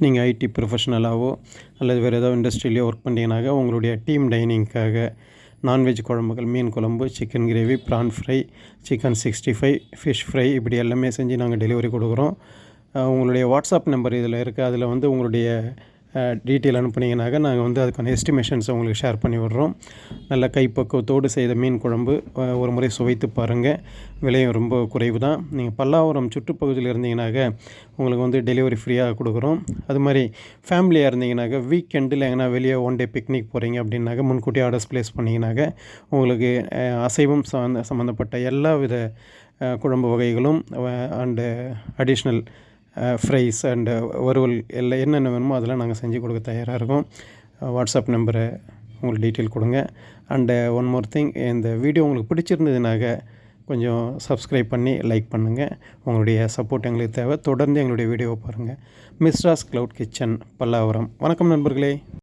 நீங்கள் ஐடி ப்ரொஃபஷனலாவோ அல்லது வேறு ஏதோ இண்டஸ்ட்ரியிலையோ ஒர்க் பண்ணிங்கனாக்க உங்களுடைய டீம் டைனிங்க்காக நான்வெஜ் குழம்புகள், மீன் குழம்பு, chicken gravy, PRAN fry, chicken 65, fish fry இப்படி எல்லாமே செஞ்சு நாங்கள் டெலிவரி கொடுக்குறோம். உங்களுடைய வாட்ஸ்அப் நம்பர் இதில் இருக்குது. அதில் வந்து உங்களுடைய டீட்டெயில் அனுப்புனீங்கனாக்க நாங்கள் வந்து அதுக்கான எஸ்டிமேஷன்ஸை உங்களுக்கு ஷேர் பண்ணி விடுறோம். நல்ல கைப்பக்குவத்தோடு செய்த மீன் குழம்பு ஒரு முறை சுவைத்து பாருங்கள். விலையும் ரொம்ப குறைவு தான். நீங்கள் பல்லாவரம் சுற்றுப்பகுதியில் இருந்தீங்கனாக்க உங்களுக்கு வந்து டெலிவரி ஃப்ரீயாக கொடுக்குறோம். அது மாதிரி ஃபேமிலியாக இருந்தீங்கனாக்க வீக்கெண்டில் எங்கன்னா வெளியே ஒன் டே பிக்னிக் போகிறீங்க அப்படின்னாக்க முன்கூட்டியே ஆர்டர்ஸ் ப்ளேஸ் பண்ணிங்கனாக்க உங்களுக்கு அசைவம் சம்மந்தப்பட்ட எல்லா வித குழம்பு வகைகளும் அண்டு அடிஷ்னல் ஃப்ரைஸ் அண்டு வறுவல் எல்லாம் என்னென்ன வேணுமோ அதெல்லாம் நாங்கள் செஞ்சு கொடுக்க தயாராக இருக்கோம். வாட்ஸ்அப் நம்பரை உங்களுக்கு டீட்டெயில் கொடுங்க. அண்டு ஒன் மோர் திங், இந்த வீடியோ உங்களுக்கு பிடிச்சிருந்ததுனாக்க கொஞ்சம் சப்ஸ்கிரைப் பண்ணி லைக் பண்ணுங்கள். உங்களுடைய சப்போர்ட் எங்களுக்கு தேவை. தொடர்ந்து எங்களுடைய வீடியோவை பாருங்கள். மிஸ்ராஸ் க்ளவுட் கிச்சன், பல்லாவரம். வணக்கம் நண்பர்களே.